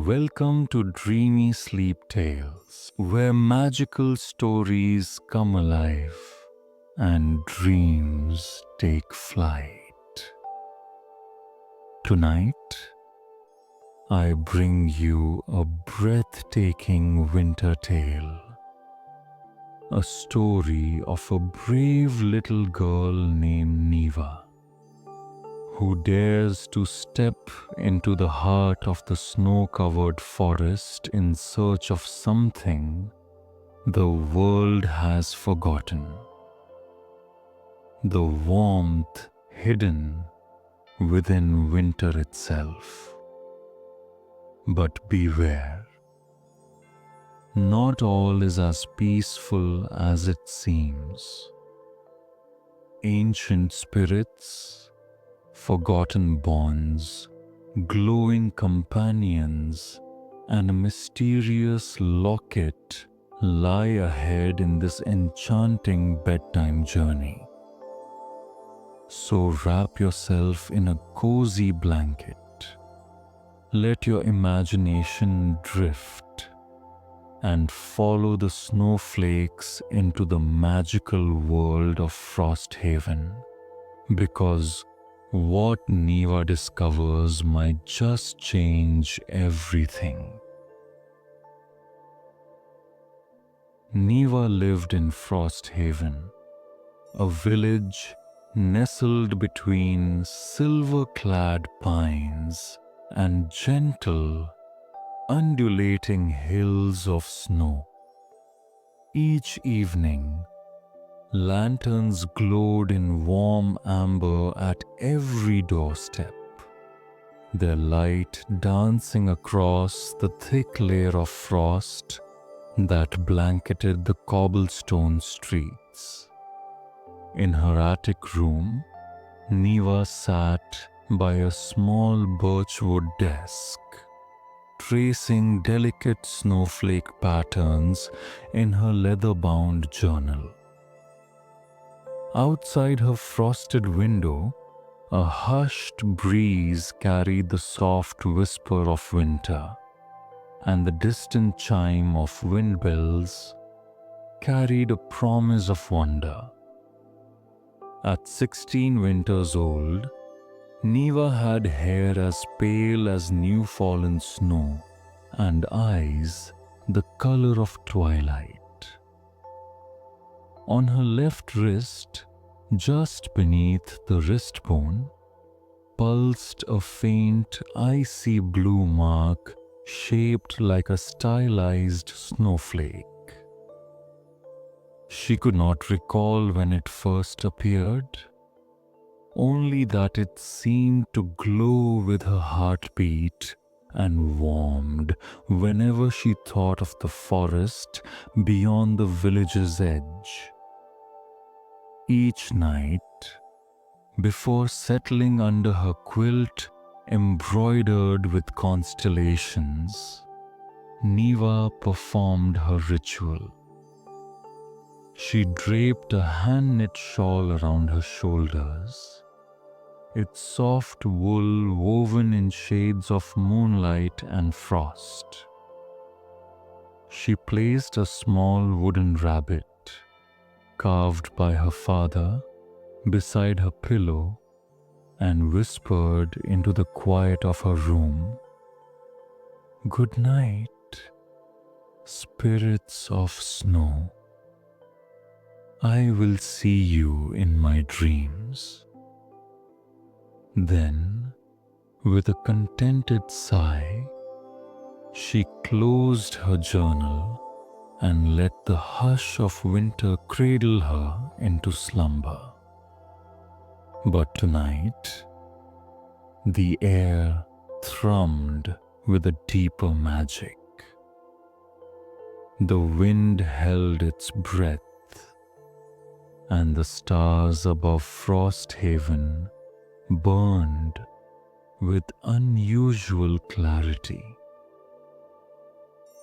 Welcome to Dreamy Sleep Tales, where magical stories come alive and dreams take flight. Tonight, I bring you a breathtaking winter tale, a story of a brave little girl named Niva, who dares to step into the heart of the snow-covered forest in search of something the world has forgotten. The warmth hidden within winter itself. But beware, not all is as peaceful as it seems. Ancient spirits, forgotten bonds, glowing companions, and a mysterious locket lie ahead in this enchanting bedtime journey. So wrap yourself in a cozy blanket. Let your imagination drift and follow the snowflakes into the magical world of Frosthaven, because what Niva discovers might just change everything. Niva lived in Frosthaven, a village nestled between silver-clad pines and gentle, undulating hills of snow. Each evening, lanterns glowed in warm amber at every doorstep, their light dancing across the thick layer of frost that blanketed the cobblestone streets. In her attic room, Niva sat by a small birchwood desk, tracing delicate snowflake patterns in her leather-bound journal. Outside her frosted window, a hushed breeze carried the soft whisper of winter, and the distant chime of wind bells carried a promise of wonder. At 16 winters old, Niva had hair as pale as new-fallen snow and eyes the color of twilight. On her left wrist, just beneath the wrist bone, pulsed a faint icy blue mark shaped like a stylized snowflake. She could not recall when it first appeared, only that it seemed to glow with her heartbeat and warmed whenever she thought of the forest beyond the village's edge. Each night, before settling under her quilt embroidered with constellations, Niva performed her ritual. She draped a hand-knit shawl around her shoulders, its soft wool woven in shades of moonlight and frost. She placed a small wooden rabbit, carved by her father, beside her pillow, and whispered into the quiet of her room, "Good night, spirits of snow. I will see you in my dreams." Then, with a contented sigh, she closed her journal and let the hush of winter cradle her into slumber. But tonight, the air thrummed with a deeper magic. The wind held its breath, and the stars above Frosthaven burned with unusual clarity.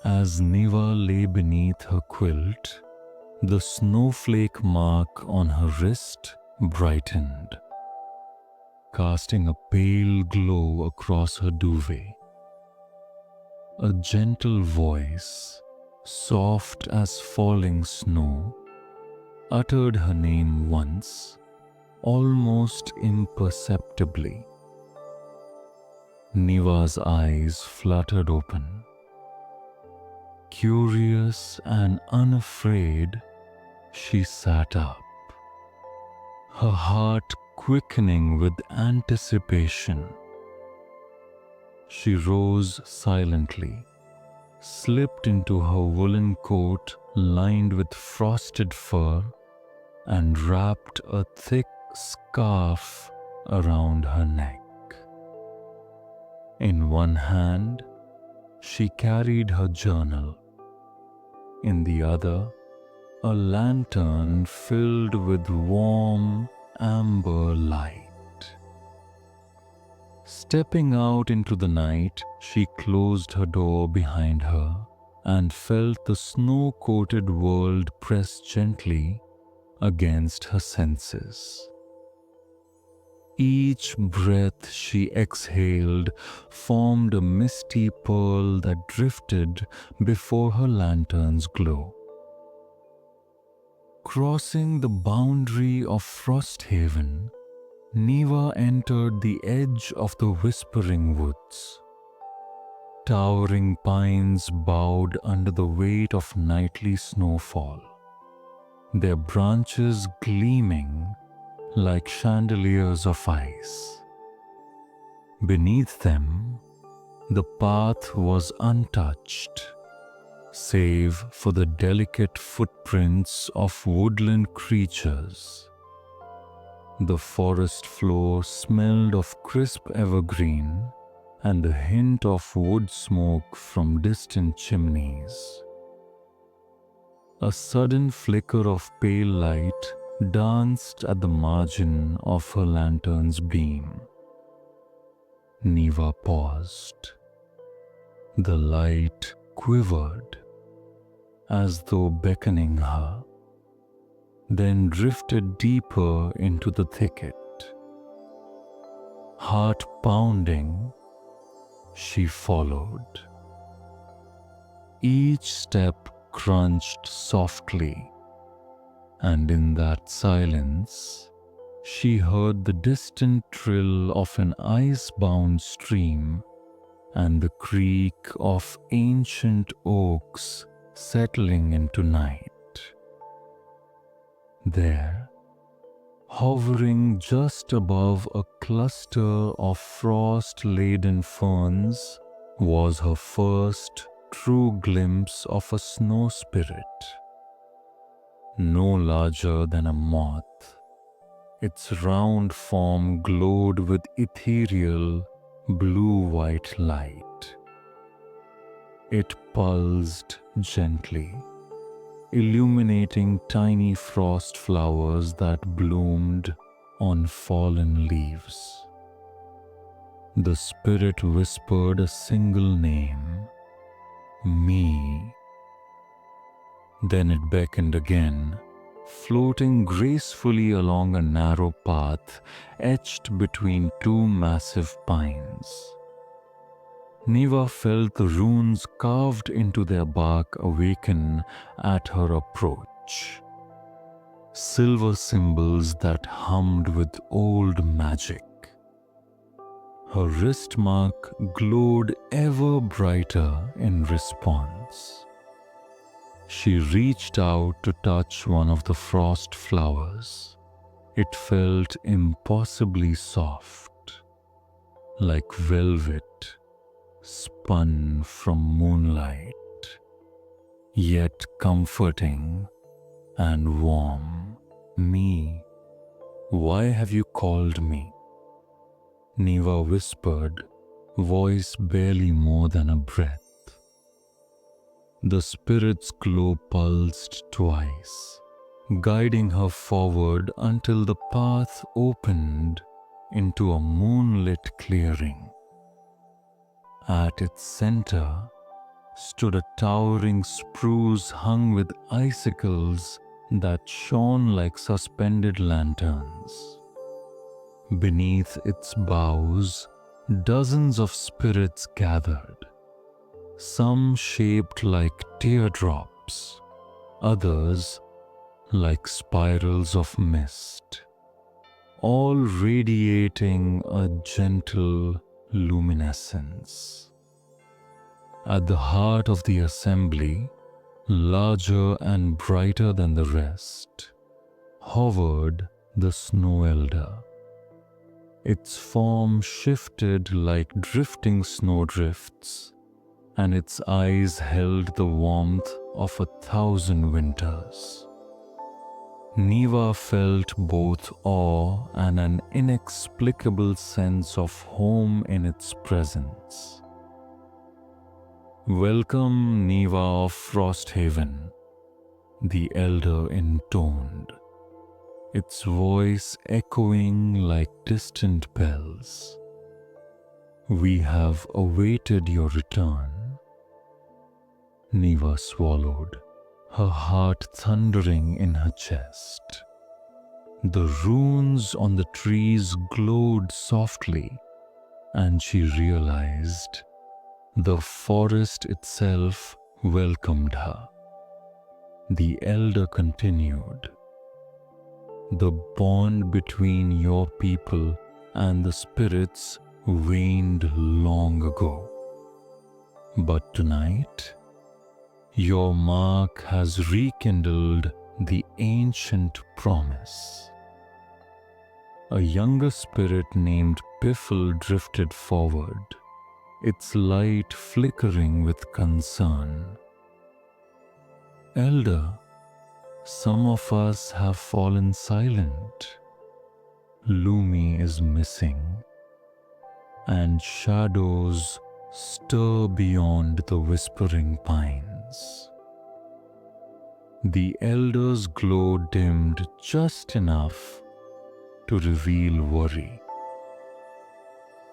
As Niva lay beneath her quilt, the snowflake mark on her wrist brightened, casting a pale glow across her duvet. A gentle voice, soft as falling snow, uttered her name once, almost imperceptibly. Niva's eyes fluttered open. Curious and unafraid, she sat up, her heart quickening with anticipation. She rose silently, slipped into her woolen coat lined with frosted fur, and wrapped a thick scarf around her neck. In one hand, she carried her journal. In the other, a lantern filled with warm amber light. Stepping out into the night, she closed her door behind her and felt the snow-coated world press gently against her senses. Each breath she exhaled formed a misty pearl that drifted before her lantern's glow. Crossing the boundary of Frosthaven, Niva entered the edge of the Whispering Woods. Towering pines bowed under the weight of nightly snowfall, their branches gleaming like chandeliers of ice. Beneath them, the path was untouched, save for the delicate footprints of woodland creatures. The forest floor smelled of crisp evergreen and the hint of wood smoke from distant chimneys. A sudden flicker of pale light danced at the margin of her lantern's beam. Niva paused. The light quivered, as though beckoning her, then drifted deeper into the thicket. Heart pounding, she followed. Each step crunched softly, and in that silence, she heard the distant trill of an ice-bound stream and the creak of ancient oaks settling into night. There, hovering just above a cluster of frost-laden ferns, was her first true glimpse of a snow spirit. No larger than a moth, its round form glowed with ethereal, blue-white light. It pulsed gently, illuminating tiny frost flowers that bloomed on fallen leaves. The spirit whispered a single name, "Me." Then it beckoned again, floating gracefully along a narrow path etched between two massive pines. Niva felt the runes carved into their bark awaken at her approach. Silver symbols that hummed with old magic. Her wrist mark glowed ever brighter in response. She reached out to touch one of the frost flowers. It felt impossibly soft, like velvet spun from moonlight, yet comforting and warm. "Me, why have you called me?" Niva whispered, voice barely more than a breath. The spirit's glow pulsed twice, guiding her forward until the path opened into a moonlit clearing. At its center stood a towering spruce hung with icicles that shone like suspended lanterns. Beneath its boughs, dozens of spirits gathered, some shaped like teardrops, others like spirals of mist, all radiating a gentle luminescence. At the heart of the assembly, larger and brighter than the rest, hovered the snow elder. Its form shifted like drifting snowdrifts, and its eyes held the warmth of 1,000 winters. Niva felt both awe and an inexplicable sense of home in its presence. "Welcome, Niva of Frosthaven," the elder intoned, its voice echoing like distant bells. "We have awaited your return." Niva swallowed, her heart thundering in her chest. The runes on the trees glowed softly, and she realized the forest itself welcomed her. The elder continued, "The bond between your people and the spirits waned long ago. But tonight, your mark has rekindled the ancient promise." A younger spirit named Piffle drifted forward, its light flickering with concern. "Elder, some of us have fallen silent. Lumi is missing, and shadows stir beyond the whispering pines." The elder's glow dimmed just enough to reveal worry.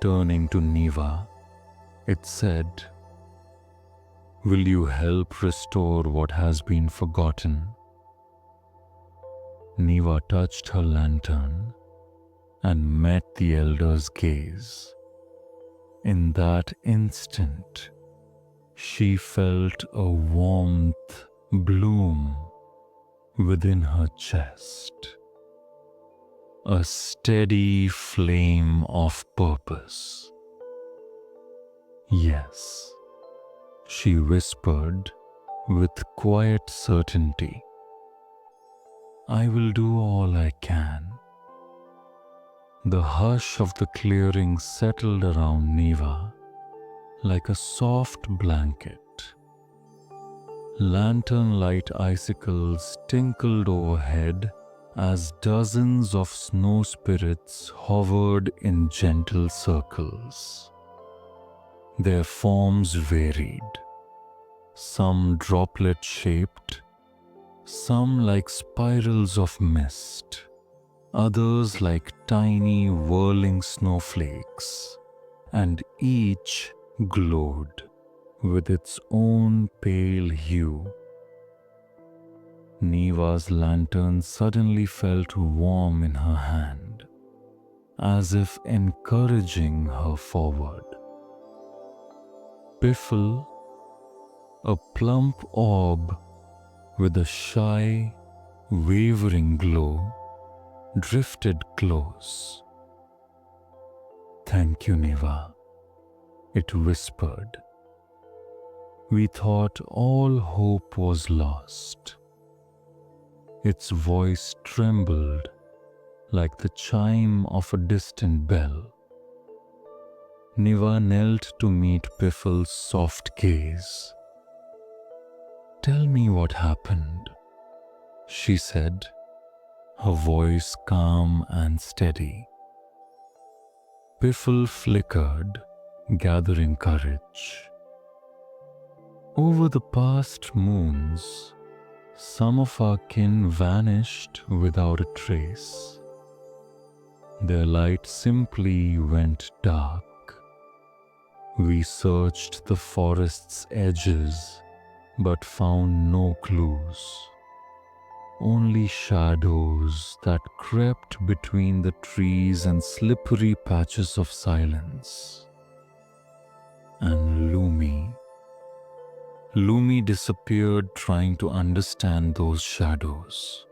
Turning to Niva, it said, "Will you help restore what has been forgotten?" Niva touched her lantern and met the elder's gaze. In that instant, she felt a warmth bloom within her chest, a steady flame of purpose. "Yes," she whispered with quiet certainty, "I will do all I can." The hush of the clearing settled around Niva like a soft blanket. Lantern light icicles tinkled overhead as dozens of snow spirits hovered in gentle circles. Their forms varied, some droplet-shaped, some like spirals of mist, others like tiny whirling snowflakes, and each glowed with its own pale hue. Niva's lantern suddenly felt warm in her hand, as if encouraging her forward. Piffle, a plump orb with a shy, wavering glow, drifted close. "Thank you, Niva," it whispered. "We thought all hope was lost." Its voice trembled like the chime of a distant bell. Niva knelt to meet Piffle's soft gaze. "Tell me what happened," she said, her voice calm and steady. Piffle flickered, gathering courage. "Over the past moons, some of our kin vanished without a trace. Their light simply went dark. We searched the forest's edges, but found no clues. Only shadows that crept between the trees and slippery patches of silence. And Lumi, Lumi disappeared trying to understand those shadows.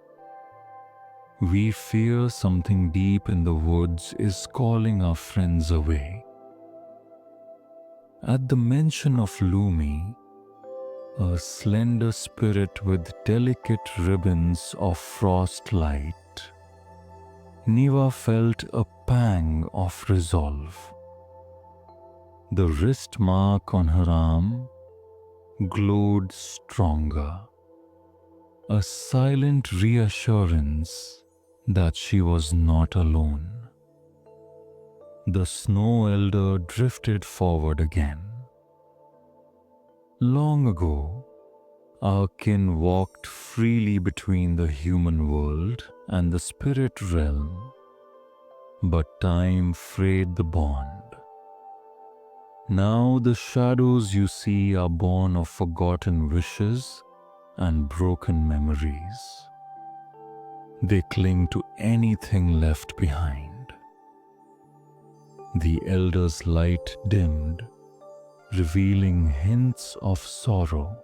We fear something deep in the woods is calling our friends away. At the mention of Lumi, a slender spirit with delicate ribbons of frost light, Niva felt a pang of resolve. The wrist mark on her arm glowed stronger, a silent reassurance that she was not alone. The snow elder drifted forward again. Long ago, our kin walked freely between the human world and the spirit realm, but time frayed the bond. Now the shadows you see are born of forgotten wishes and broken memories. They cling to anything left behind. The elder's light dimmed, revealing hints of sorrow.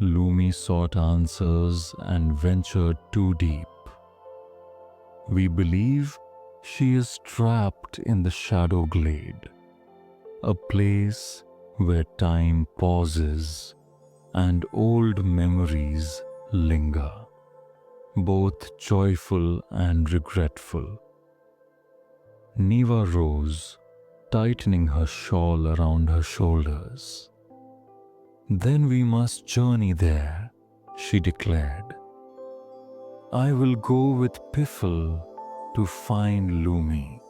Lumi sought answers and ventured too deep. We believe she is trapped in the shadow glade, a place where time pauses and old memories linger, both joyful and regretful. Niva rose, tightening her shawl around her shoulders. "Then we must journey there," she declared. "I will go with Piffle to find Lumi."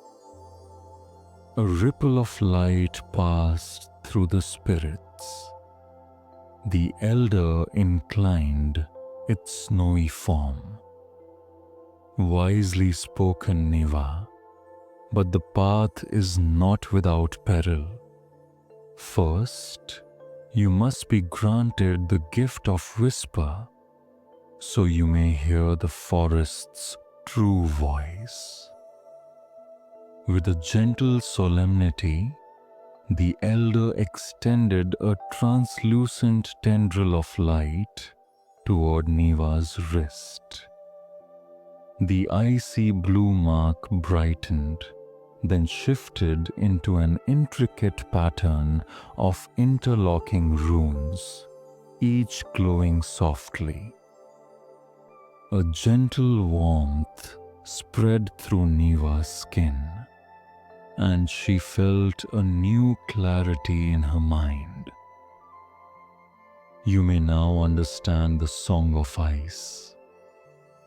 A ripple of light passed through the spirits. The elder inclined its snowy form. "Wisely spoken, Niva, but the path is not without peril. First, you must be granted the gift of whisper, so you may hear the forest's true voice." With a gentle solemnity, the elder extended a translucent tendril of light toward Niva's wrist. The icy blue mark brightened, then shifted into an intricate pattern of interlocking runes, each glowing softly. A gentle warmth spread through Niva's skin, and she felt a new clarity in her mind. You may now understand the song of ice,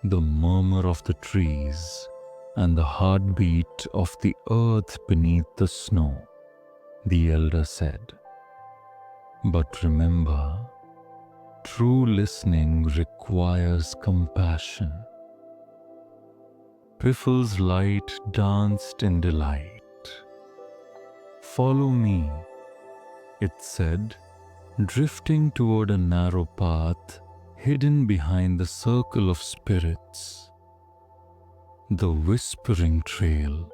the murmur of the trees, and the heartbeat of the earth beneath the snow, the elder said. But remember, true listening requires compassion. Piffle's light danced in delight. "Follow me," it said, drifting toward a narrow path hidden behind the circle of spirits. The Whispering Trail.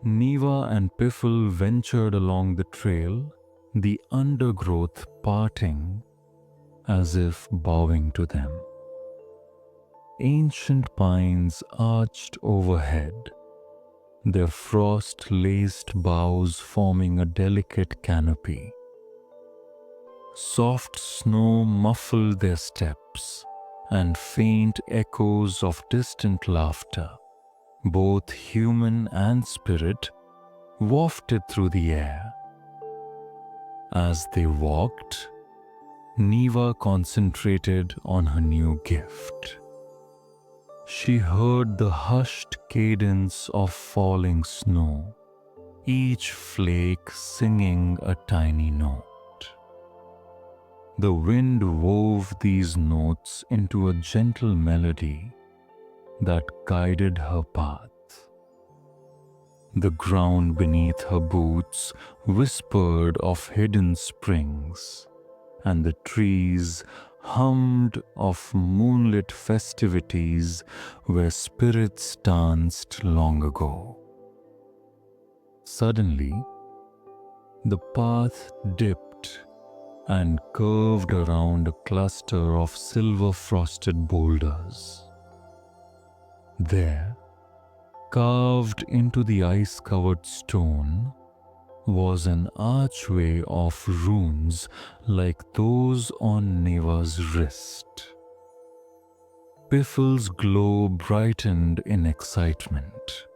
Niva and Piffle ventured along the trail, the undergrowth parting as if bowing to them. Ancient pines arched overhead, their frost-laced boughs forming a delicate canopy. Soft snow muffled their steps, and faint echoes of distant laughter, both human and spirit, wafted through the air. As they walked, Niva concentrated on her new gift. She heard the hushed cadence of falling snow, each flake singing a tiny note. The wind wove these notes into a gentle melody that guided her path. The ground beneath her boots whispered of hidden springs, and the trees hummed of moonlit festivities where spirits danced long ago. Suddenly, the path dipped and curved around a cluster of silver-frosted boulders. There, carved into the ice-covered stone, was an archway of runes like those on Niva's wrist. Piffle's glow brightened in excitement.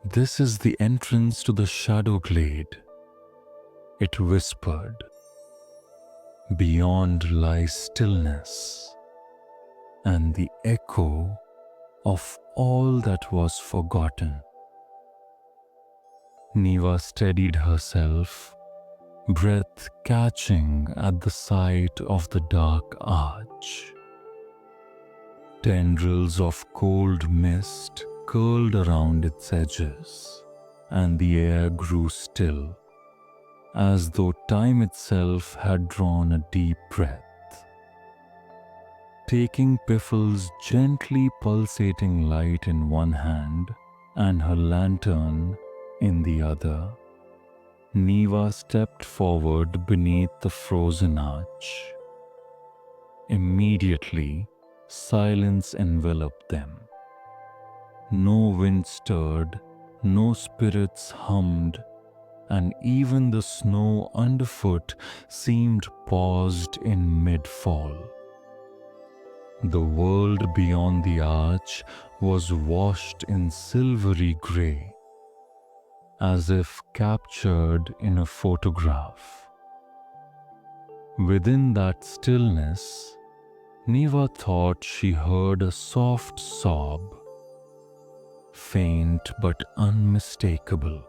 "This is the entrance to the Shadow Glade," it whispered. "Beyond lies stillness and the echo of all that was forgotten." Niva steadied herself, breath catching at the sight of the dark arch. Tendrils of cold mist curled around its edges, and the air grew still, as though time itself had drawn a deep breath. Taking Piffle's gently pulsating light in one hand and her lantern in the other, Niva stepped forward beneath the frozen arch. Immediately, silence enveloped them. No wind stirred, no spirits hummed, and even the snow underfoot seemed paused in mid-fall. The world beyond the arch was washed in silvery grey, as if captured in a photograph. Within that stillness, Niva thought she heard a soft sob, faint but unmistakable.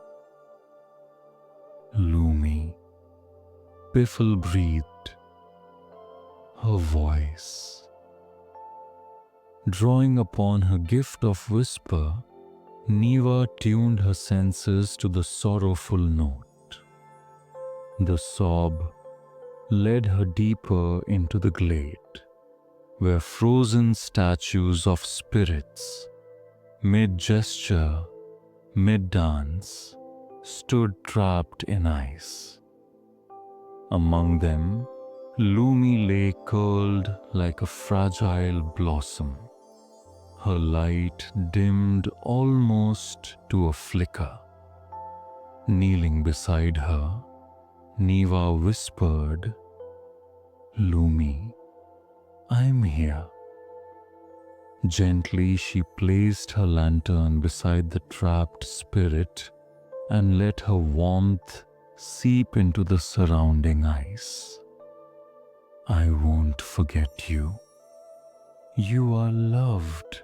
"Lumi," Piffle breathed, her voice. Drawing upon her gift of whisper, Niva tuned her senses to the sorrowful note. The sob led her deeper into the glade, where frozen statues of spirits, mid-gesture, mid-dance, stood trapped in ice. Among them, Lumi lay curled like a fragile blossom, her light dimmed almost to a flicker. Kneeling beside her, Niva whispered, "Lumi, I'm here." Gently she placed her lantern beside the trapped spirit and let her warmth seep into the surrounding ice. "I won't forget you. You are loved."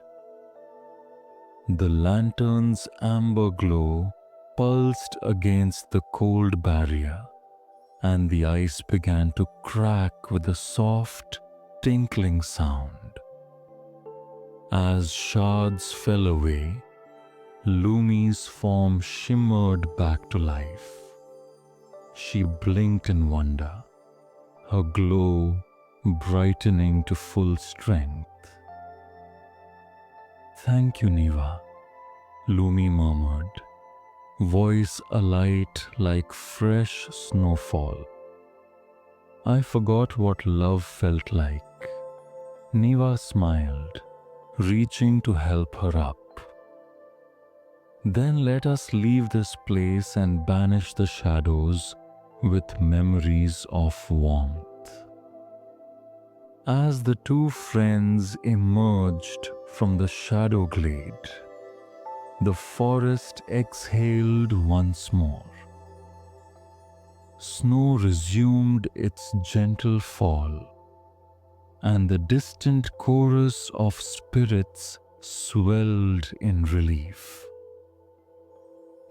The lantern's amber glow pulsed against the cold barrier, and the ice began to crack with a soft, tinkling sound. As shards fell away, Lumi's form shimmered back to life. She blinked in wonder, her glow brightening to full strength. "Thank you, Niva," Lumi murmured, voice alight like fresh snowfall. "I forgot what love felt like." Niva smiled, reaching to help her up. "Then let us leave this place and banish the shadows with memories of warmth." As the two friends emerged from the shadow glade, the forest exhaled once more. Snow resumed its gentle fall, and the distant chorus of spirits swelled in relief.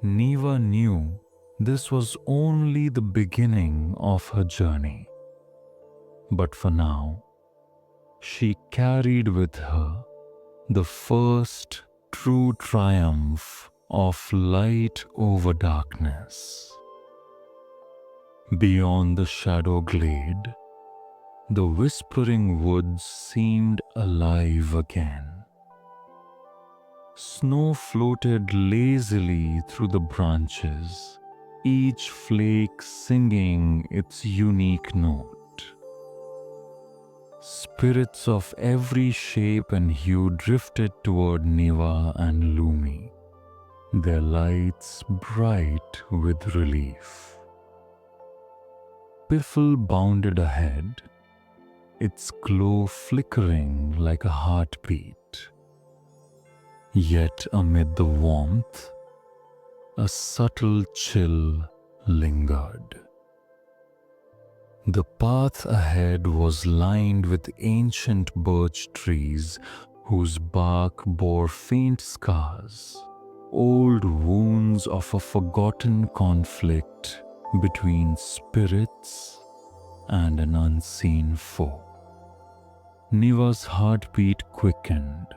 Niva knew this was only the beginning of her journey. But for now, she carried with her the first true triumph of light over darkness. Beyond the shadow glade, the whispering woods seemed alive again. Snow floated lazily through the branches, each flake singing its unique note. Spirits of every shape and hue drifted toward Niva and Lumi, their lights bright with relief. Piffle bounded ahead, its glow flickering like a heartbeat. Yet amid the warmth, a subtle chill lingered. The path ahead was lined with ancient birch trees whose bark bore faint scars, old wounds of a forgotten conflict between spirits and an unseen foe. Niva's heartbeat quickened.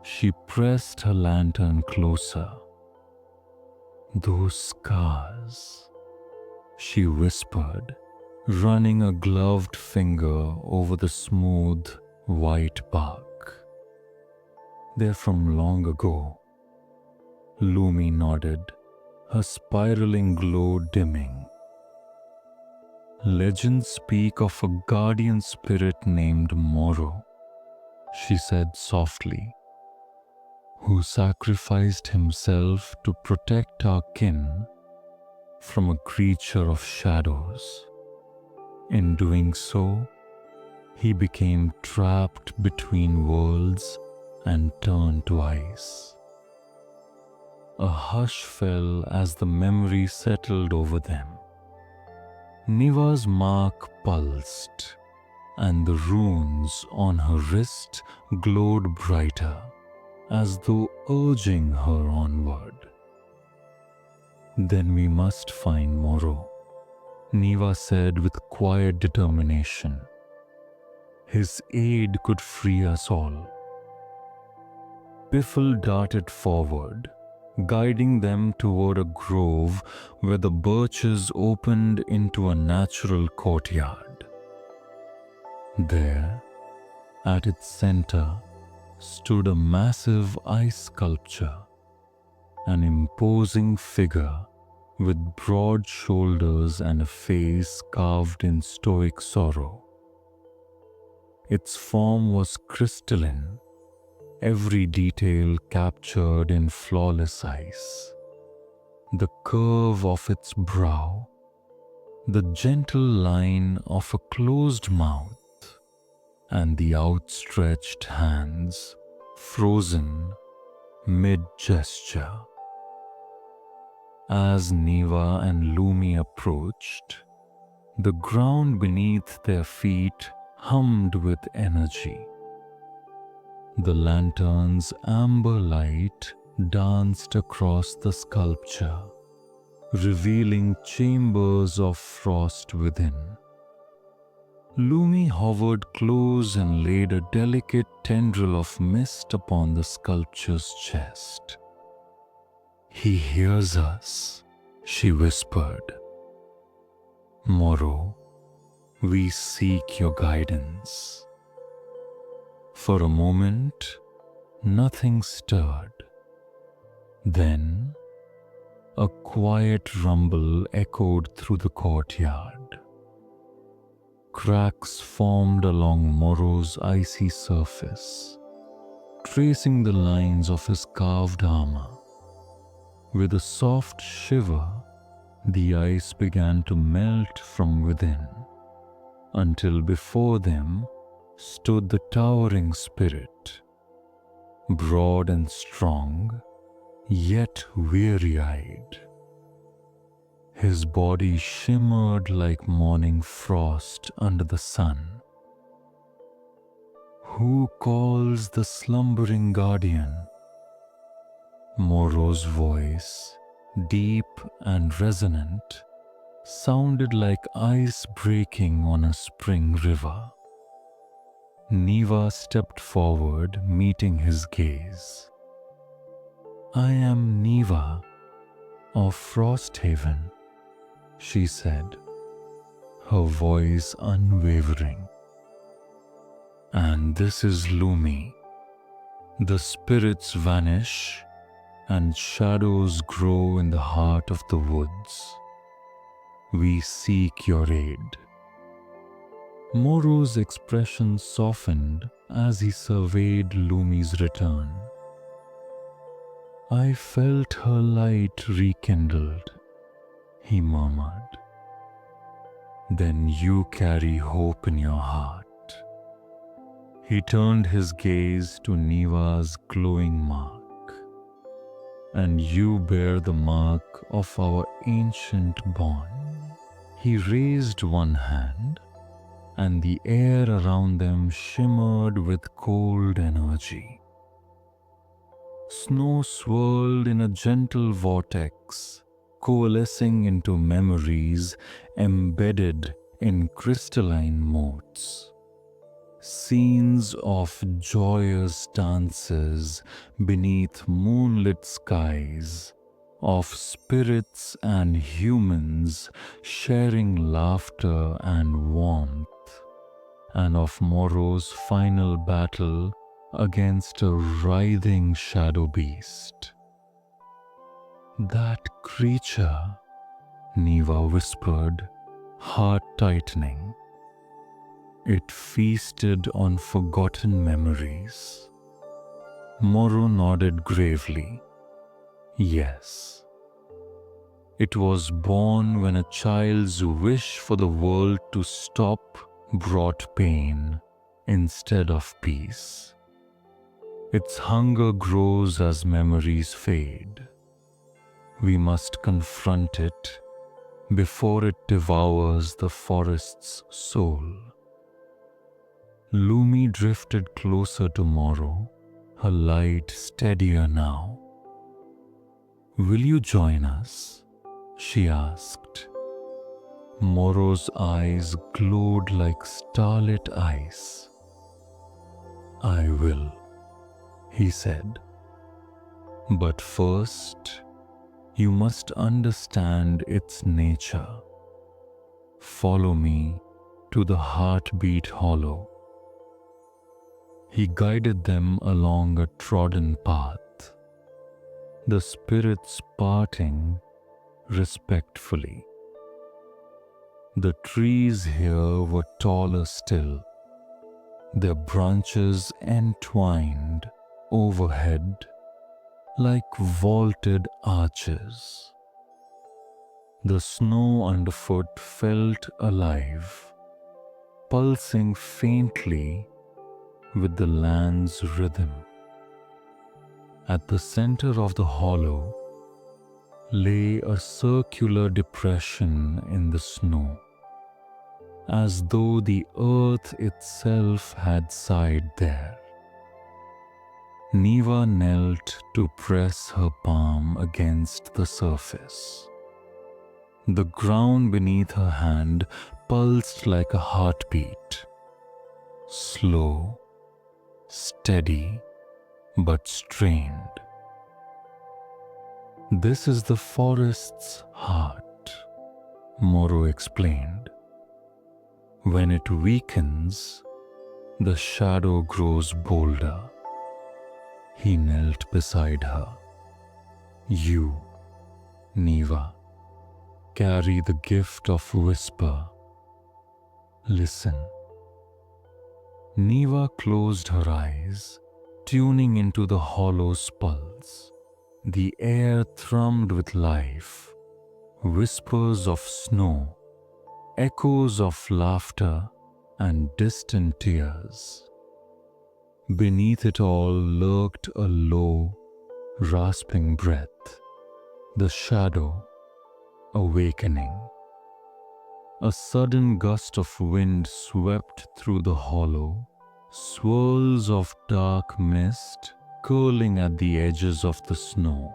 She pressed her lantern closer. "Those scars," she whispered, running a gloved finger over the smooth, white bark. "They're from long ago." Lumi nodded, her spiraling glow dimming. "Legends speak of a guardian spirit named Moro," she said softly, "who sacrificed himself to protect our kin from a creature of shadows. In doing so, he became trapped between worlds and turned to ice." A hush fell as the memory settled over them. Niva's mark pulsed, and the runes on her wrist glowed brighter, as though urging her onward. "Then we must find Moro," Niva said with quiet determination. "His aid could free us all." Piffle darted forward, guiding them toward a grove where the birches opened into a natural courtyard. There, at its center, stood a massive ice sculpture, an imposing figure with broad shoulders and a face carved in stoic sorrow. Its form was crystalline, every detail captured in flawless ice. The curve of its brow, the gentle line of a closed mouth, and the outstretched hands, frozen mid-gesture. As Niva and Lumi approached, the ground beneath their feet hummed with energy. The lantern's amber light danced across the sculpture, revealing chambers of frost within. Lumi hovered close and laid a delicate tendril of mist upon the sculpture's chest. "He hears us," she whispered. "Moro, we seek your guidance." For a moment, nothing stirred. Then, a quiet rumble echoed through the courtyard. Cracks formed along Moro's icy surface, tracing the lines of his carved armor. With a soft shiver, the ice began to melt from within, until before them stood the towering spirit, broad and strong, yet weary-eyed. His body shimmered like morning frost under the sun. "Who calls the slumbering guardian?" Moro's voice, deep and resonant, sounded like ice breaking on a spring river. Niva stepped forward, meeting his gaze. "I am Niva of Frosthaven," she said, her voice unwavering. "And this is Lumi, the spirits vanish and shadows grow in the heart of the woods. We seek your aid." Moro's expression softened as he surveyed Lumi's return. "I felt her light rekindled," he murmured. "Then you carry hope in your heart." He turned his gaze to Niva's glowing mark. "And you bear the mark of our ancient bond." He raised one hand, and the air around them shimmered with cold energy. Snow swirled in a gentle vortex, coalescing into memories embedded in crystalline motes. Scenes of joyous dances beneath moonlit skies, of spirits and humans sharing laughter and warmth, and of Moro's final battle against a writhing shadow beast. "That creature," Niva whispered, heart tightening. "It feasted on forgotten memories." Moro nodded gravely. "Yes. It was born when a child's wish for the world to stop brought pain instead of peace. Its hunger grows as memories fade. We must confront it before it devours the forest's soul." Lumi drifted closer to Moro, her light steadier now. "Will you join us?" she asked. Moro's eyes glowed like starlit ice. "I will," he said. "But first, you must understand its nature. Follow me to the Heartbeat Hollow." He guided them along a trodden path, the spirits parting respectfully. The trees here were taller still, their branches entwined overhead like vaulted arches. The snow underfoot felt alive, pulsing faintly with the land's rhythm. At the center of the hollow lay a circular depression in the snow, as though the earth itself had sighed there. Niva knelt to press her palm against the surface. The ground beneath her hand pulsed like a heartbeat, slow, steady, but strained. "This is the forest's heart," Moro explained. "When it weakens, the shadow grows bolder." He knelt beside her. "You, Niva, carry the gift of whisper. Listen." Niva closed her eyes, tuning into the hollow's pulse. The air thrummed with life, whispers of snow, echoes of laughter, and distant tears. Beneath it all lurked a low, rasping breath, the shadow awakening. A sudden gust of wind swept through the hollow, swirls of dark mist curling at the edges of the snow.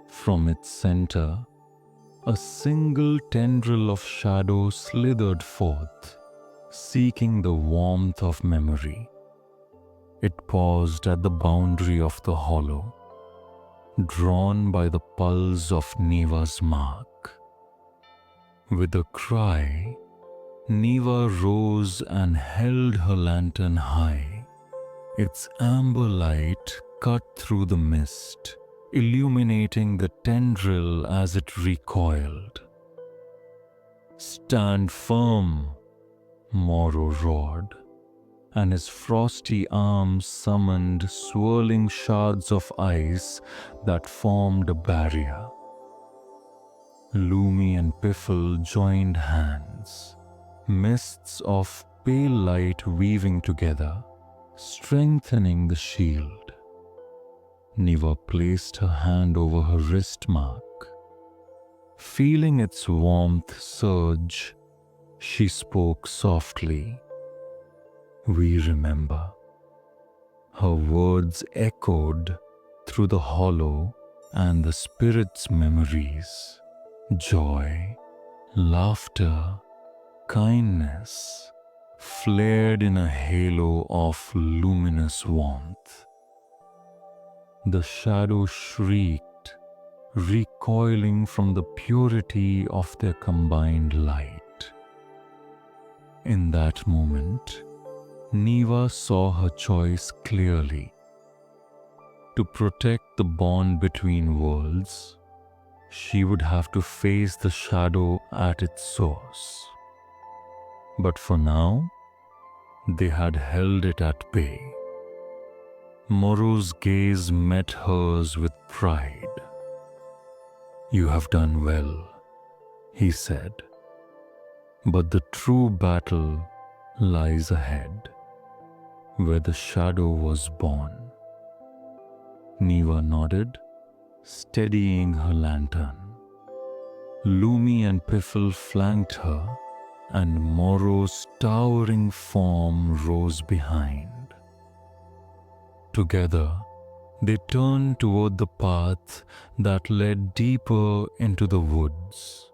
From its center, a single tendril of shadow slithered forth, seeking the warmth of memory. It paused at the boundary of the hollow, drawn by the pulse of Niva's mark. With a cry, Niva rose and held her lantern high. Its amber light cut through the mist, illuminating the tendril as it recoiled. "Stand firm," Morrow roared, and his frosty arms summoned swirling shards of ice that formed a barrier. Lumi and Piffle joined hands, mists of pale light weaving together, strengthening the shield. Niva placed her hand over her wrist mark. Feeling its warmth surge, she spoke softly. "We remember." Her words echoed through the hollow and the spirit's memories. Joy, laughter, kindness flared in a halo of luminous warmth. The shadow shrieked, recoiling from the purity of their combined light. In that moment, Niva saw her choice clearly. To protect the bond between worlds, she would have to face the shadow at its source. But for now, they had held it at bay. Morrow's gaze met hers with pride. "You have done well," he said. "But the true battle lies ahead, where the shadow was born." Niva nodded, steadying her lantern. Lumi and Piffle flanked her, and Morrow's towering form rose behind. Together, they turned toward the path that led deeper into the woods,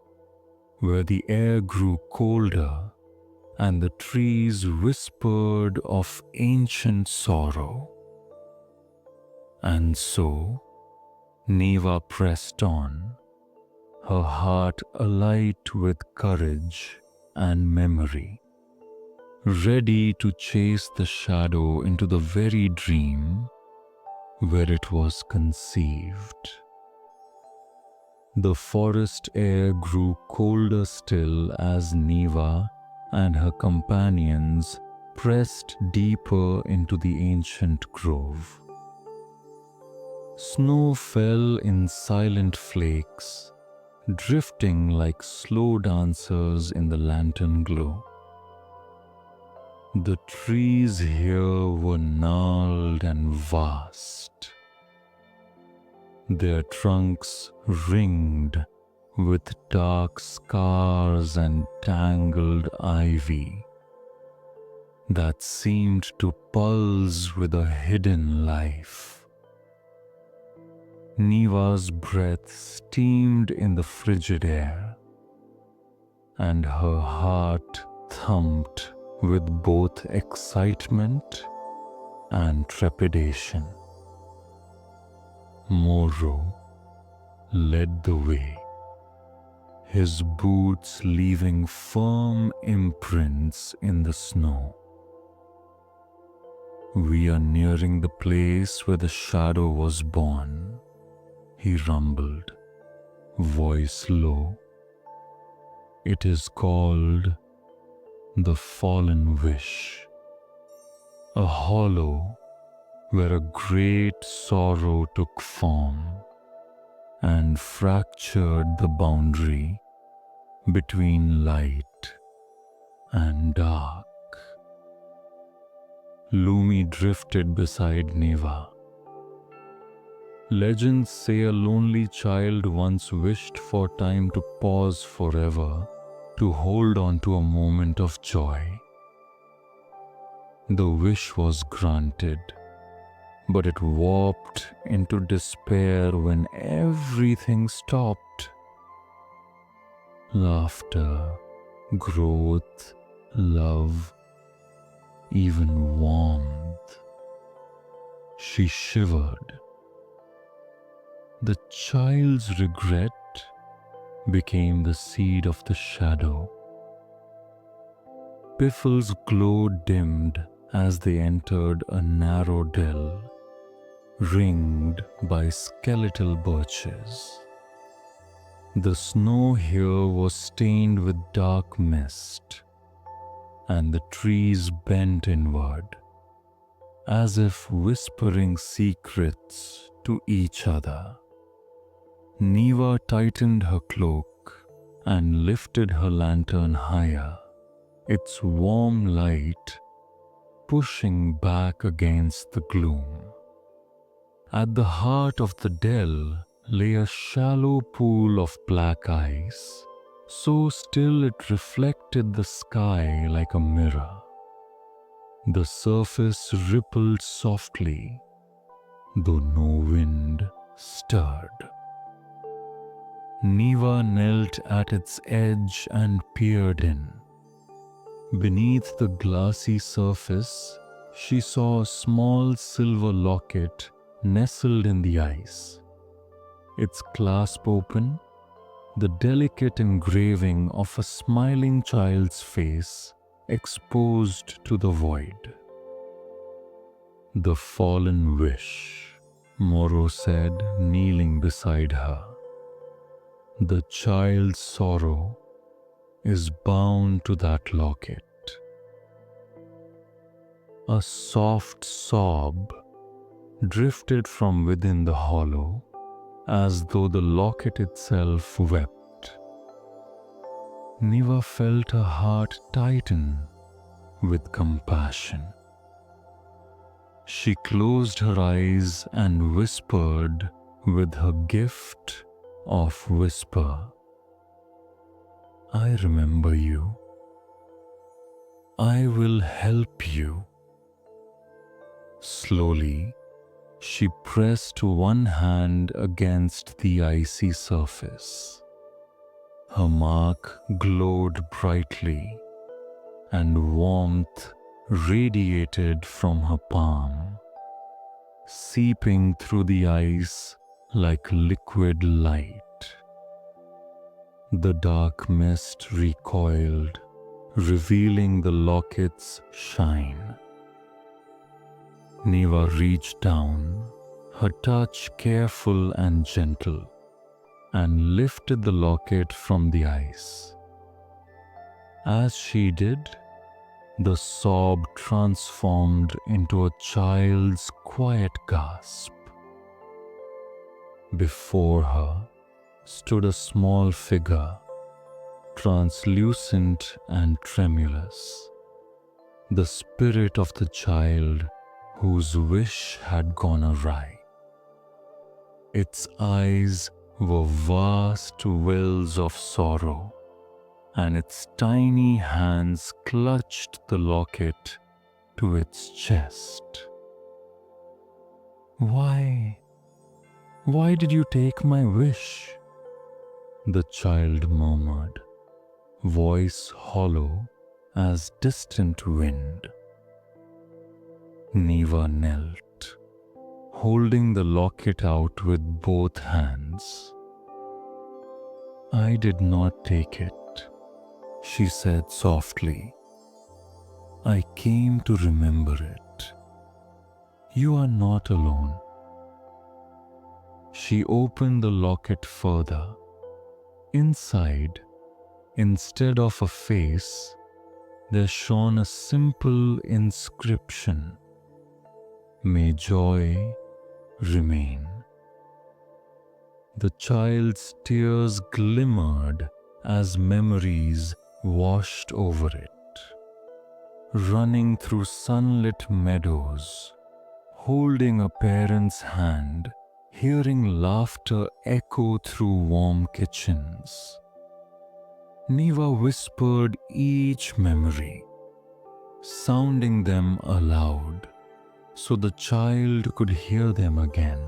where the air grew colder and the trees whispered of ancient sorrow. And so, Niva pressed on, her heart alight with courage and memory, ready to chase the shadow into the very dream where it was conceived. The forest air grew colder still as Niva and her companions pressed deeper into the ancient grove. Snow fell in silent flakes, drifting like slow dancers in the lantern glow. The trees here were gnarled and vast, their trunks ringed with dark scars and tangled ivy that seemed to pulse with a hidden life. Niva's breath steamed in the frigid air, and her heart thumped with both excitement and trepidation. Morrow led the way, his boots leaving firm imprints in the snow. "We are nearing the place where the shadow was born," he rumbled, voice low. "It is called the Fallen Wish, a hollow where a great sorrow took form and fractured the boundary between light and dark." Lumi drifted beside Niva. Legends say a lonely child once wished for time to pause forever to hold on to a moment of joy. The wish was granted, but it warped into despair when everything stopped. Laughter, growth, love, even warmth. She shivered. The child's regret became the seed of the shadow. Piffle's glow dimmed as they entered a narrow dell, ringed by skeletal birches. The snow here was stained with dark mist, and the trees bent inward, as if whispering secrets to each other. Niva tightened her cloak and lifted her lantern higher, its warm light pushing back against the gloom. At the heart of the dell lay a shallow pool of black ice, so still it reflected the sky like a mirror. The surface rippled softly, though no wind stirred. Niva knelt at its edge and peered in. Beneath the glassy surface, she saw a small silver locket nestled in the ice. Its clasp open, the delicate engraving of a smiling child's face exposed to the void. "The fallen wish," Moro said, kneeling beside her. "The child's sorrow is bound to that locket." A soft sob drifted from within the hollow, as though the locket itself wept. Niva felt her heart tighten with compassion. She closed her eyes and whispered with her gift of whisper, "I remember you. I will help you." Slowly, she pressed one hand against the icy surface. Her mark glowed brightly, and warmth radiated from her palm, seeping through the ice like liquid light. The dark mist recoiled, revealing the locket's shine. Niva reached down, her touch careful and gentle, and lifted the locket from the ice. As she did, the sob transformed into a child's quiet gasp. Before her stood a small figure, translucent and tremulous, the spirit of the child whose wish had gone awry. Its eyes were vast wells of sorrow, and its tiny hands clutched the locket to its chest. Why did you take my wish?" the child murmured, voice hollow as distant wind. Niva knelt, holding the locket out with both hands. "I did not take it," she said softly. "I came to remember it. You are not alone." She opened the locket further. Inside, instead of a face, there shone a simple inscription: "May joy remain." The child's tears glimmered as memories washed over it, running through sunlit meadows, holding a parent's hand, hearing laughter echo through warm kitchens. Niva whispered each memory, sounding them aloud, so the child could hear them again.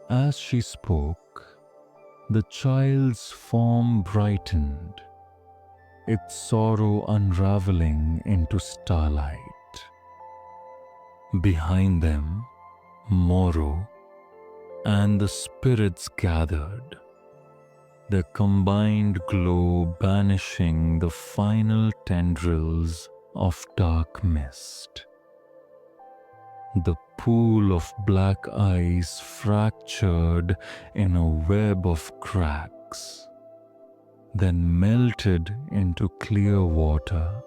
As she spoke, the child's form brightened, its sorrow unraveling into starlight. Behind them, Moro and the spirits gathered, their combined glow banishing the final tendrils of dark mist. The pool of black ice fractured in a web of cracks, then melted into clear water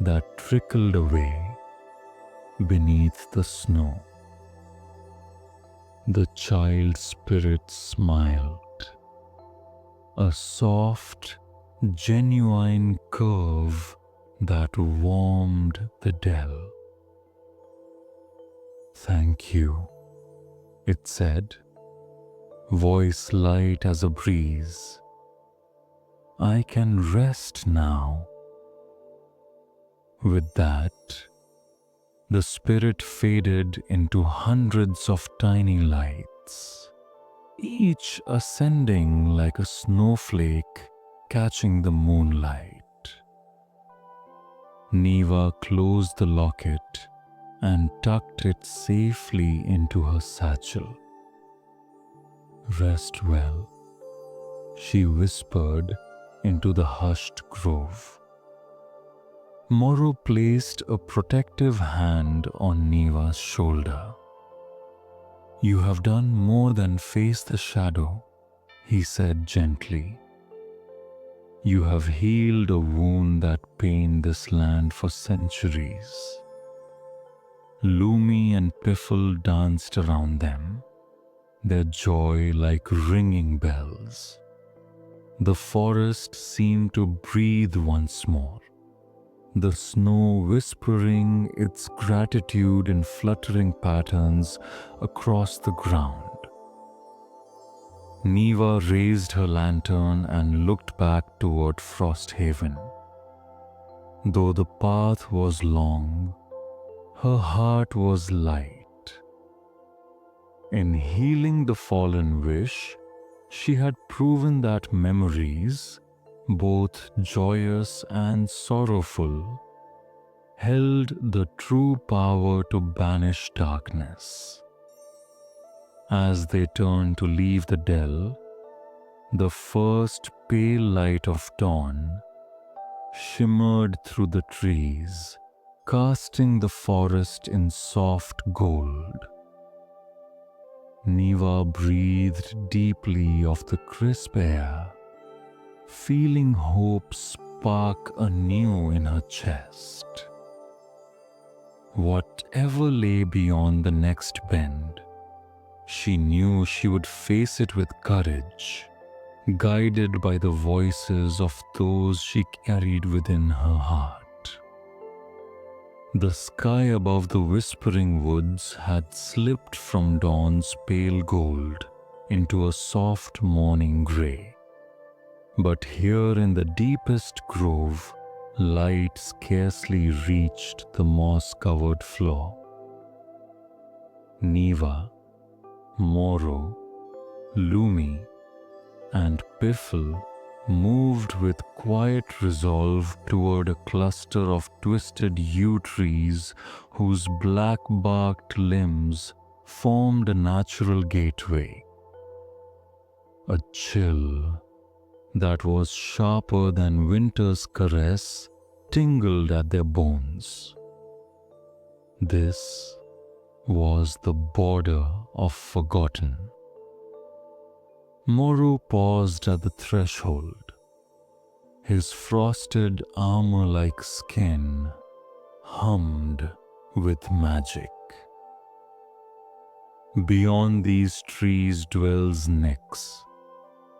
that trickled away beneath the snow. The child spirit smiled, a soft, genuine curve that warmed the dell. "Thank you," it said, voice light as a breeze. "I can rest now." With that, the spirit faded into hundreds of tiny lights, each ascending like a snowflake catching the moonlight. Niva closed the locket and tucked it safely into her satchel. "Rest well," she whispered into the hushed grove. Moro placed a protective hand on Niva's shoulder. "You have done more than face the shadow," he said gently. "You have healed a wound that pained this land for centuries." Lumi and Piffle danced around them, their joy like ringing bells. The forest seemed to breathe once more, the snow whispering its gratitude in fluttering patterns across the ground. Niva raised her lantern and looked back toward Frosthaven. Though the path was long, her heart was light. In healing the fallen wish, she had proven that memories, both joyous and sorrowful, held the true power to banish darkness. As they turned to leave the dell, the first pale light of dawn shimmered through the trees, casting the forest in soft gold. Niva breathed deeply of the crisp air, feeling hope spark anew in her chest. Whatever lay beyond the next bend, she knew she would face it with courage, guided by the voices of those she carried within her heart. The sky above the whispering woods had slipped from dawn's pale gold into a soft morning grey. But here in the deepest grove, light scarcely reached the moss-covered floor. Niva, Moro, Lumi, and Piffle moved with quiet resolve toward a cluster of twisted yew trees whose black-barked limbs formed a natural gateway. A chill that was sharper than winter's caress tingled at their bones. This was the border of forgotten. Moro paused at the threshold, his frosted armor-like skin hummed with magic. Beyond these trees dwells Nyx,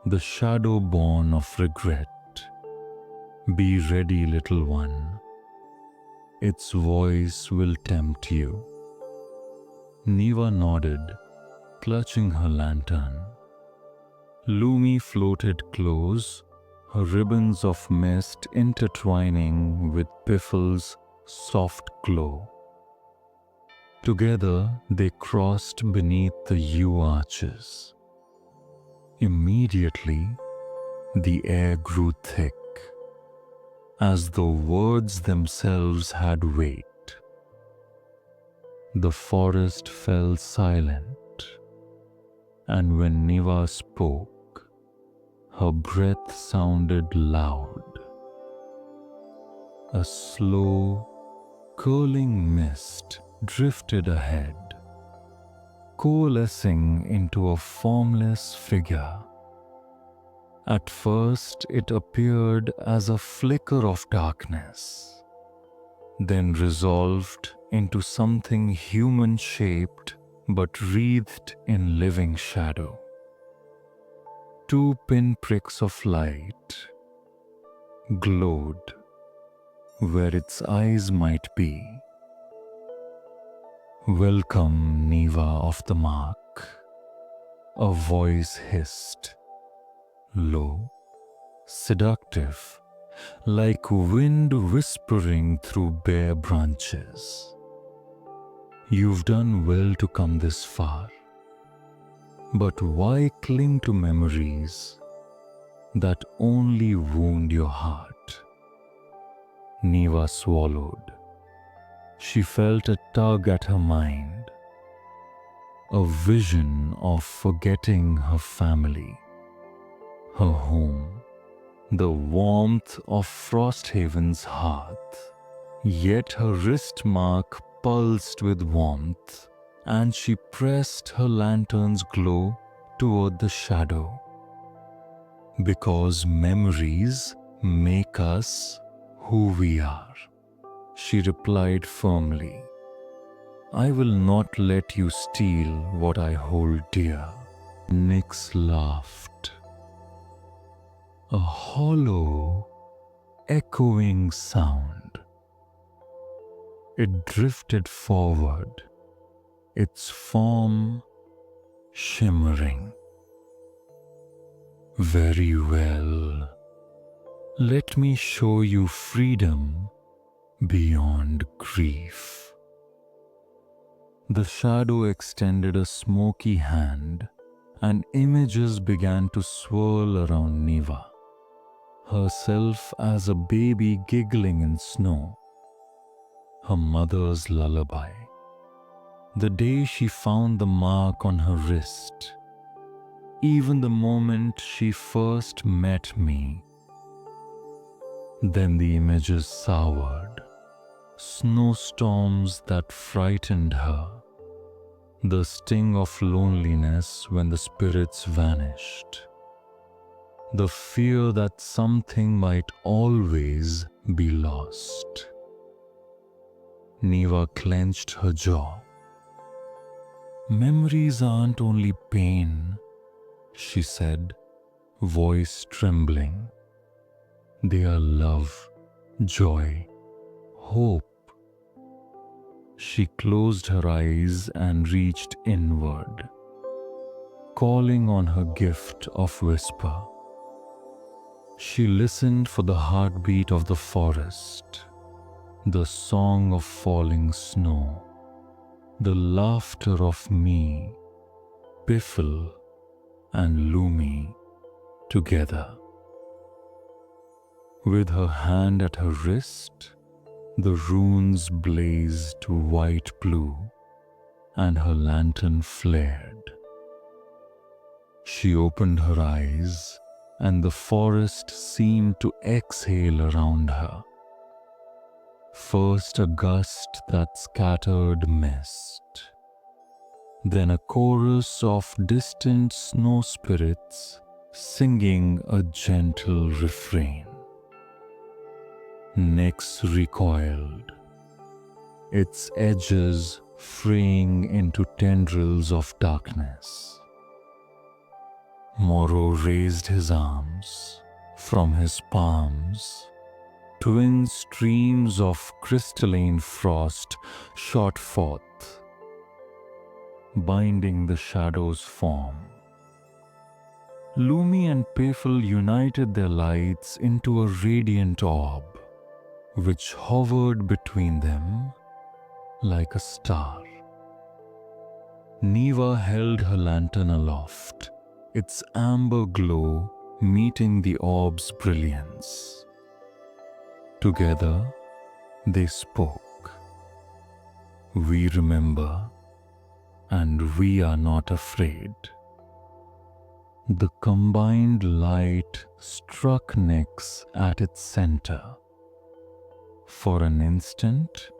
the shadow born of regret. Be ready, little one. Its voice will tempt you. Niva nodded, clutching her lantern. Lumi floated close, her ribbons of mist intertwining with Piffle's soft glow. Together they crossed beneath the yew arches. Immediately, the air grew thick, as though words themselves had weight. The forest fell silent, and when Niva spoke, her breath sounded loud. A slow, curling mist drifted ahead, coalescing into a formless figure. At first, it appeared as a flicker of darkness, then resolved into something human-shaped but wreathed in living shadow. Two pinpricks of light glowed where its eyes might be. "Welcome, Niva of the Mark," a voice hissed, low, seductive, like wind whispering through bare branches. "You've done well to come this far. But why cling to memories that only wound your heart?" Niva swallowed. She felt a tug at her mind, a vision of forgetting her family, her home, the warmth of Frosthaven's hearth. Yet her wrist mark pulsed with warmth, and she pressed her lantern's glow toward the shadow. "Because memories make us who we are," she replied firmly. "I will not let you steal what I hold dear." Nyx laughed. A hollow, echoing sound. It drifted forward, its form shimmering. "Very well. Let me show you freedom beyond grief." The shadow extended a smoky hand, and images began to swirl around Niva, herself as a baby giggling in snow, her mother's lullaby, the day she found the mark on her wrist, even the moment she first met me. Then the images soured, snowstorms that frightened her, the sting of loneliness when the spirits vanished, the fear that something might always be lost. Niva clenched her jaw. "Memories aren't only pain," she said, voice trembling. "They are love, joy, hope." She closed her eyes and reached inward, calling on her gift of whisper. She listened for the heartbeat of the forest, the song of falling snow, the laughter of me, Piffle, and Lumi together. With her hand at her wrist, the runes blazed white blue, and her lantern flared. She opened her eyes, and the forest seemed to exhale around her. First a gust that scattered mist, then a chorus of distant snow spirits singing a gentle refrain. Nyx recoiled, its edges fraying into tendrils of darkness. Moro raised his arms. From his palms, twin streams of crystalline frost shot forth, binding the shadow's form. Lumi and Playful united their lights into a radiant orb, which hovered between them like a star. Niva held her lantern aloft, its amber glow meeting the orb's brilliance. Together, they spoke. "We remember, and we are not afraid." The combined light struck Nyx at its center. For an instant,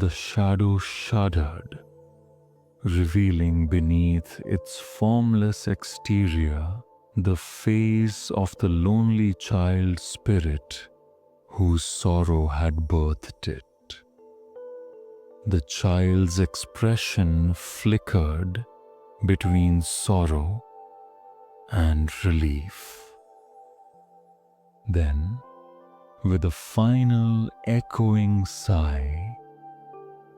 the shadow shuddered, revealing beneath its formless exterior the face of the lonely child spirit whose sorrow had birthed it. The child's expression flickered between sorrow and relief. Then, with a final echoing sigh,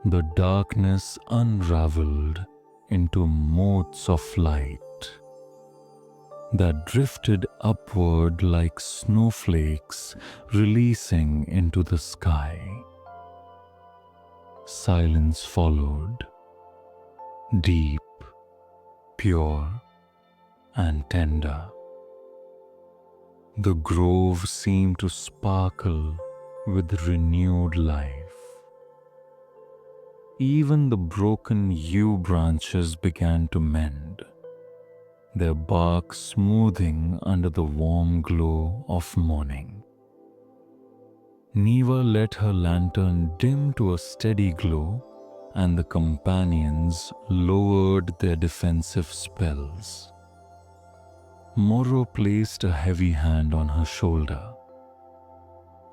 the darkness unraveled into motes of light that drifted upward like snowflakes releasing into the sky. Silence followed, deep, pure, and tender. The grove seemed to sparkle with renewed life. Even the broken yew branches began to mend, their bark smoothing under the warm glow of morning. Niva let her lantern dim to a steady glow, and the companions lowered their defensive spells. Moro placed a heavy hand on her shoulder.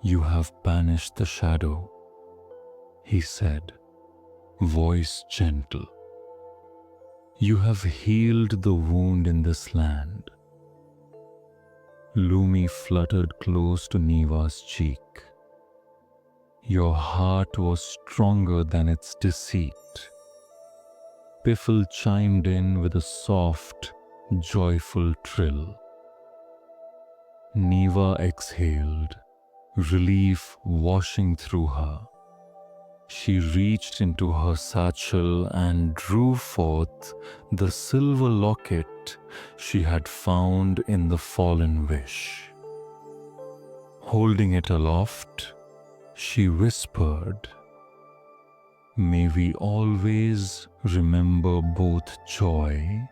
"You have banished the shadow," he said, voice gentle. "You have healed the wound in this land." Lumi fluttered close to Niva's cheek. "Your heart was stronger than its deceit." Piffle chimed in with a soft, joyful trill. Niva exhaled, relief washing through her. She reached into her satchel and drew forth the silver locket she had found in the fallen wish. Holding it aloft, she whispered, "May we always remember both joy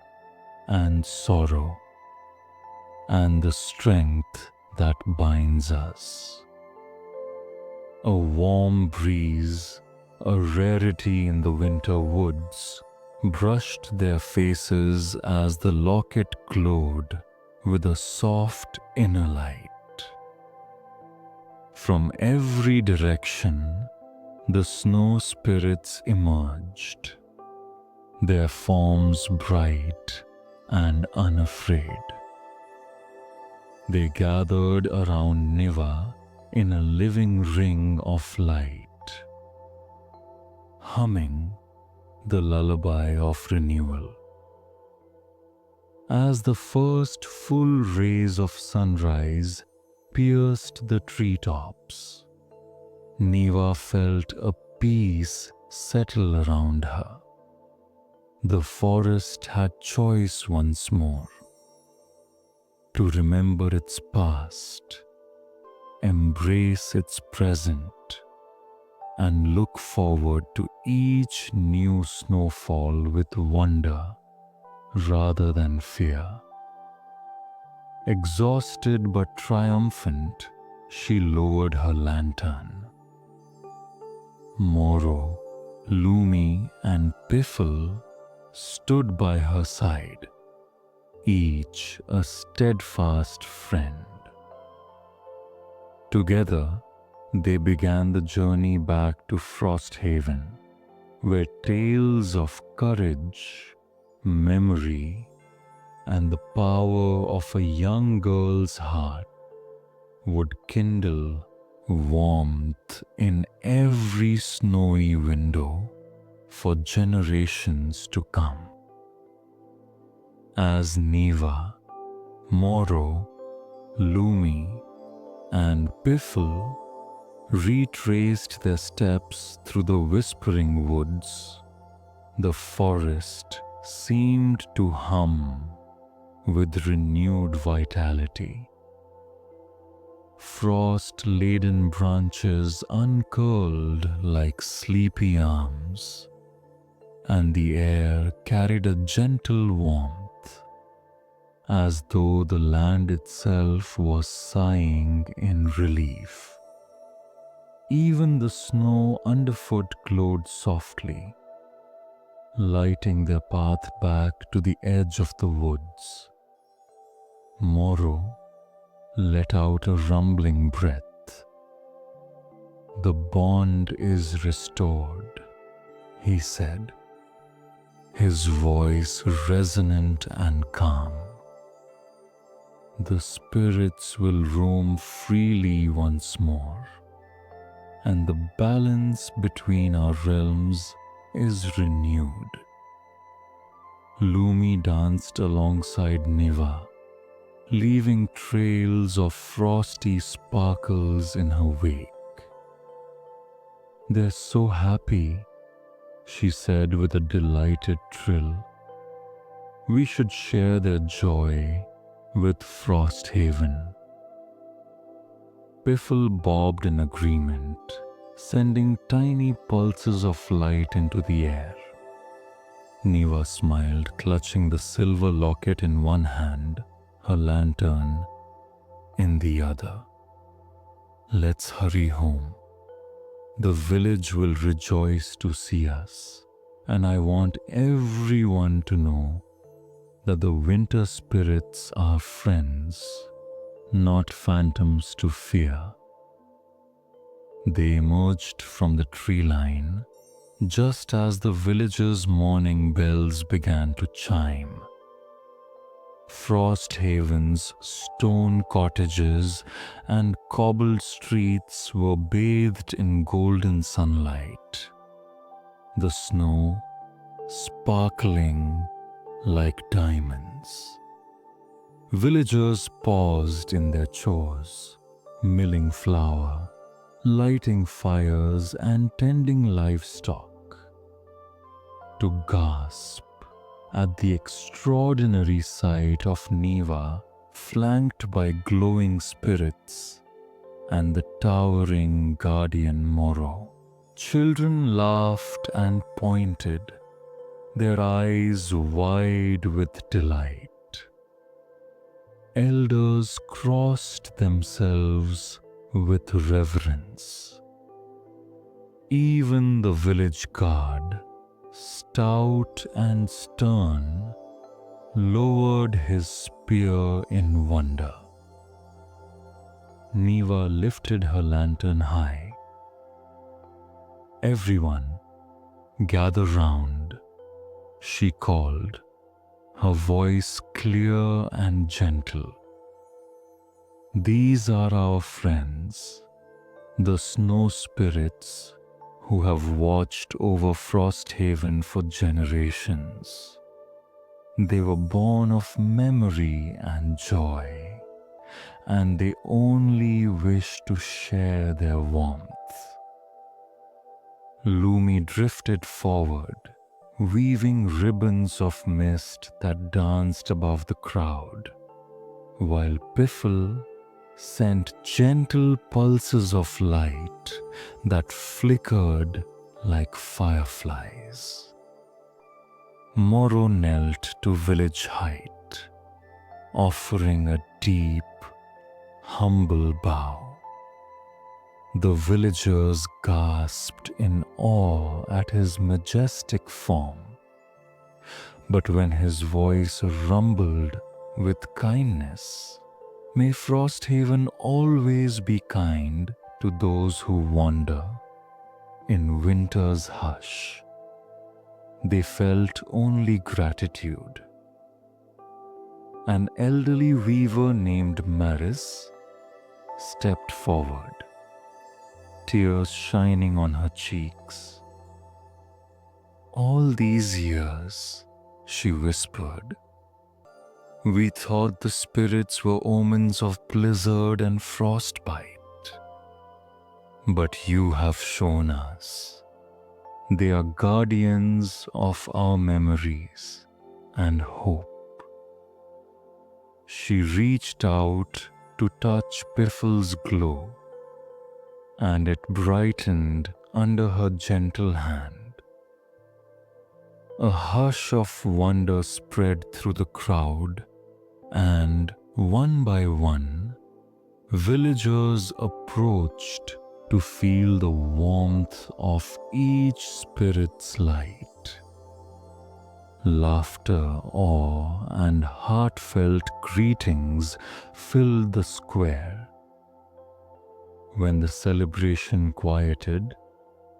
and sorrow, and the strength that binds us." A warm breeze, a rarity in the winter woods, brushed their faces as the locket glowed with a soft inner light. From every direction, the snow spirits emerged, their forms bright and unafraid. They gathered around Niva in a living ring of light, humming the lullaby of renewal. As the first full rays of sunrise pierced the treetops, Niva felt a peace settle around her. The forest had choice once more, to remember its past, embrace its present, and look forward to each new snowfall with wonder rather than fear. Exhausted but triumphant, she lowered her lantern. Moro, Lumi, and Piffle stood by her side, each a steadfast friend. Together, they began the journey back to Frosthaven, where tales of courage, memory, and the power of a young girl's heart would kindle warmth in every snowy window for generations to come. As Niva, Moro, Lumi, and Piffle retraced their steps through the whispering woods, the forest seemed to hum with renewed vitality. Frost-laden branches uncurled like sleepy arms, and the air carried a gentle warmth, as though the land itself was sighing in relief. Even the snow underfoot glowed softly, lighting their path back to the edge of the woods. Moro let out a rumbling breath. "The bond is restored," he said, his voice resonant and calm. "The spirits will roam freely once more, and the balance between our realms is renewed." Lumi danced alongside Niva, leaving trails of frosty sparkles in her wake. "They're so happy," she said with a delighted trill. "We should share their joy with Frosthaven." Piffle bobbed in agreement, sending tiny pulses of light into the air. Niva smiled, clutching the silver locket in one hand, her lantern in the other. "Let's hurry home. The village will rejoice to see us, and I want everyone to know that the winter spirits are friends, not phantoms to fear." They emerged from the tree line just as the village's morning bells began to chime. Frosthaven's stone cottages and cobbled streets were bathed in golden sunlight, the snow sparkling like diamonds. Villagers paused in their chores, milling flour, lighting fires, and tending livestock, to gasp at the extraordinary sight of Niva flanked by glowing spirits and the towering guardian Moro. Children laughed and pointed, their eyes wide with delight. Elders crossed themselves with reverence. Even the village guard, stout and stern, lowered his spear in wonder. Niva lifted her lantern high. "Everyone, gather round," she called, her voice clear and gentle. "These are our friends, the snow spirits who have watched over Frosthaven for generations. They were born of memory and joy, and they only wish to share their warmth." Lumi drifted forward, weaving ribbons of mist that danced above the crowd, while Piffle sent gentle pulses of light that flickered like fireflies. Moro knelt to village height, offering a deep, humble bow. The villagers gasped in awe at his majestic form, but when his voice rumbled with kindness, "May Frosthaven always be kind to those who wander in winter's hush," they felt only gratitude. An elderly weaver named Maris stepped forward, tears shining on her cheeks. "All these years," she whispered, "we thought the spirits were omens of blizzard and frostbite. But you have shown us they are guardians of our memories and hope." She reached out to touch Piffle's glow, and it brightened under her gentle hand. A hush of wonder spread through the crowd, and one by one, villagers approached to feel the warmth of each spirit's light. Laughter, awe, and heartfelt greetings filled the square. When the celebration quieted,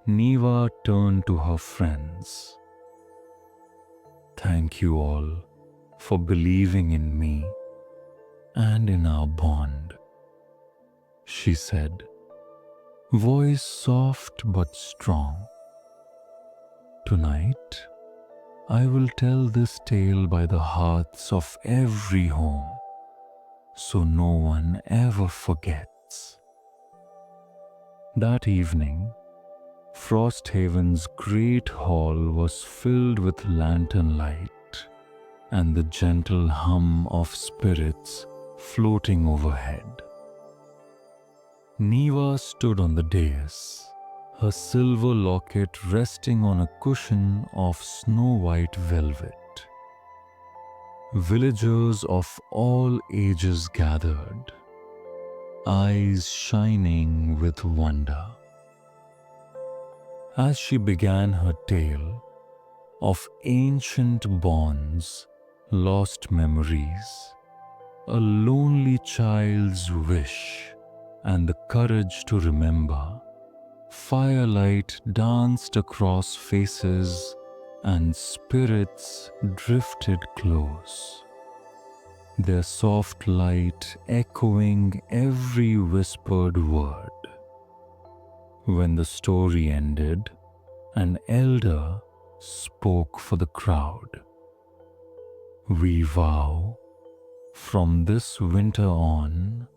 Niva turned to her friends. "Thank you all for believing in me and in our bond," she said, voice soft but strong. "Tonight, I will tell this tale by the hearths of every home, so no one ever forgets." That evening, Frosthaven's great hall was filled with lantern light and the gentle hum of spirits floating overhead. Niva stood on the dais, her silver locket resting on a cushion of snow-white velvet. Villagers of all ages gathered, eyes shining with wonder. As she began her tale of ancient bonds, lost memories, a lonely child's wish, and the courage to remember, firelight danced across faces and spirits drifted close, their soft light echoing every whispered word. When the story ended, an elder spoke for the crowd. "We vow, from this winter on,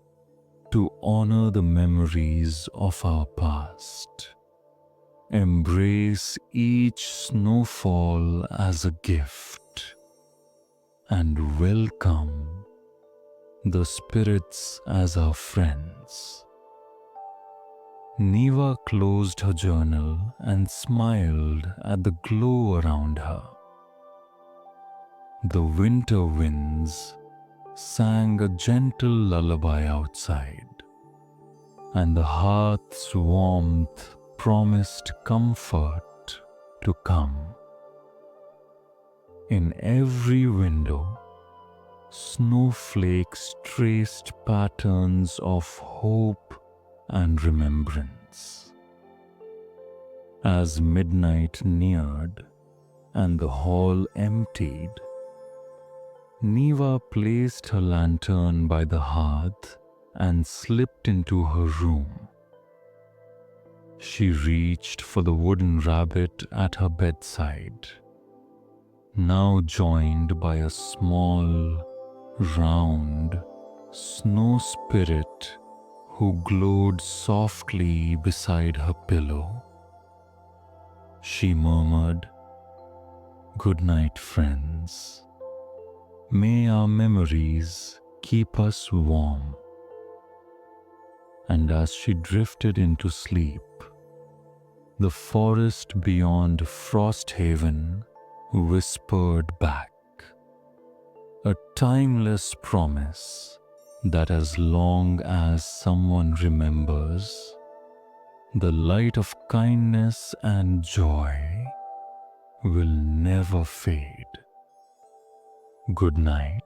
to honor the memories of our past. Embrace each snowfall as a gift, and welcome the spirits as our friends." Niva closed her journal and smiled at the glow around her. The winter winds sang a gentle lullaby outside, and the hearth's warmth promised comfort to come. In every window, snowflakes traced patterns of hope and remembrance. As midnight neared and the hall emptied, Niva placed her lantern by the hearth and slipped into her room. She reached for the wooden rabbit at her bedside, now joined by a small, round, snow spirit who glowed softly beside her pillow. She murmured, "Good night, friends. May our memories keep us warm." And as she drifted into sleep, the forest beyond Frosthaven whispered back, a timeless promise that as long as someone remembers, the light of kindness and joy will never fade. Good night.